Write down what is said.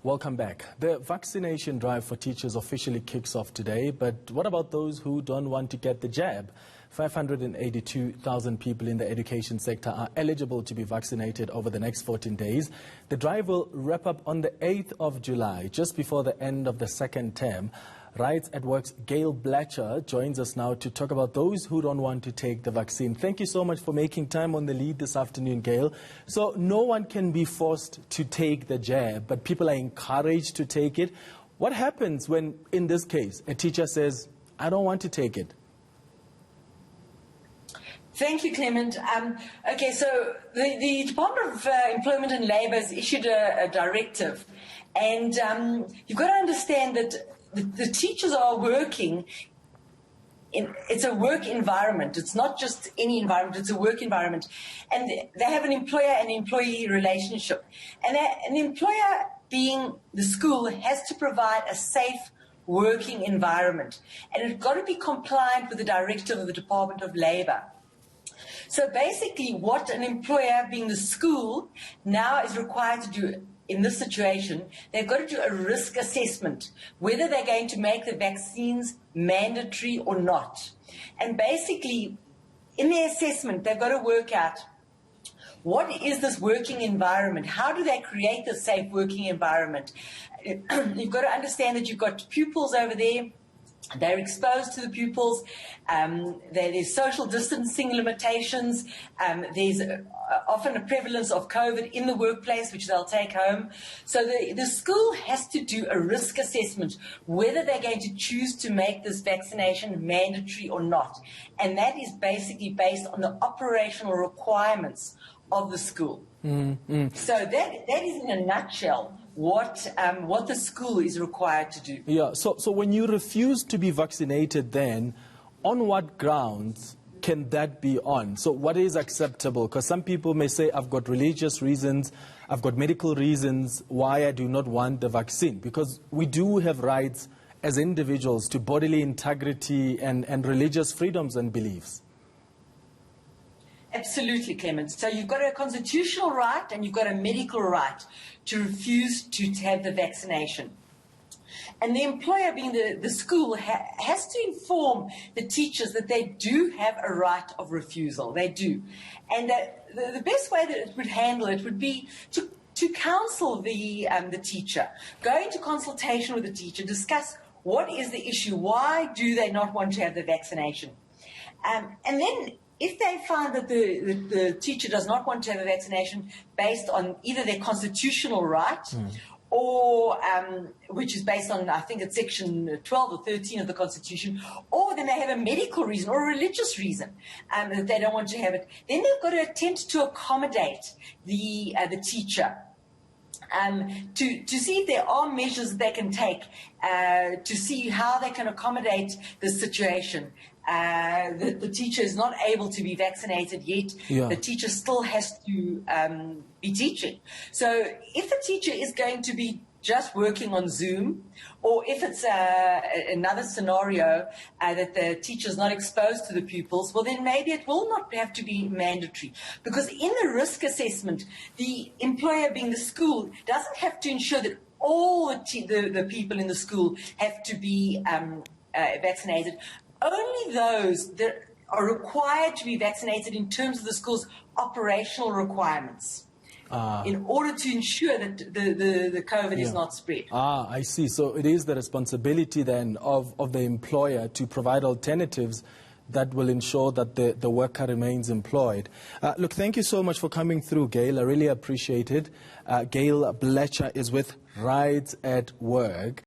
Welcome back. The vaccination drive for teachers officially kicks off today, but what about those who don't want to get the jab? 582,000 people in the education sector are eligible to be vaccinated over the next 14 days. The drive will wrap up on the 8th of July, just before the end of the second term. Rights at Work's Gail Blacher joins us now to talk about those who don't want to take the vaccine. Thank you so much for making time on the lead this afternoon, Gail. So no one can be forced to take the jab, but people are encouraged to take it. What happens when, in this case, a teacher says, I don't want to take it? Thank you, Clement. Okay, so the Department of Employment and Labour has issued a directive, and you've got to understand that the teachers are working it's a work environment. It's not just any environment, it's a work environment. And they have an employer and employee relationship. And an employer, being the school, has to provide a safe working environment. And it's got to be compliant with the directive of the Department of Labour. So basically what an employer, being the school, now is required to do in this situation, they've got to do a risk assessment, whether they're going to make the vaccines mandatory or not. And basically, in their assessment, they've got to work out what is this working environment? How do they create this safe working environment? You've got to understand that you've got pupils over there. They're exposed to the pupils. There's social distancing limitations. There's often a prevalence of COVID in the workplace, which they'll take home. So the school has to do a risk assessment, whether they're going to choose to make this vaccination mandatory or not. And that is basically based on the operational requirements of the school. So that is, in a nutshell, what the school is required to do. Yeah, so when you refuse to be vaccinated, then on what grounds can that be on? So what is acceptable? Because some people may say, I've got religious reasons, I've got medical reasons why I do not want the vaccine. Because we do have rights as individuals to bodily integrity and religious freedoms and beliefs. Absolutely, Clement. So you've got a constitutional right and you've got a medical right to refuse to have the vaccination. And the employer, being the school, has to inform the teachers that they do have a right of refusal. They do. And the best way that it would handle it would be to counsel the teacher, go into consultation with the teacher, discuss what is the issue, why do they not want to have the vaccination. And then if they find that the teacher does not want to have a vaccination based on either their constitutional right or which is based on, I think it's section 12 or 13 of the Constitution, or then they have a medical reason or a religious reason that they don't want to have it, then they've got to attempt to accommodate the teacher. To see if there are measures that they can take to see how they can accommodate this situation. The teacher is not able to be vaccinated yet. Yeah. The teacher still has to be teaching. So if the teacher is going to be just working on Zoom, or if it's another scenario that the teacher is not exposed to the pupils, well, then maybe it will not have to be mandatory. Because in the risk assessment, the employer, being the school, doesn't have to ensure that all the people in the school have to be vaccinated. Only those that are required to be vaccinated in terms of the school's operational requirements. In order to ensure that the COVID is not spread. I see. So it is the responsibility then of the employer to provide alternatives that will ensure that the worker remains employed. Look, thank you so much for coming through, Gail. I really appreciate it. Gail Blacher is with Rights at Work.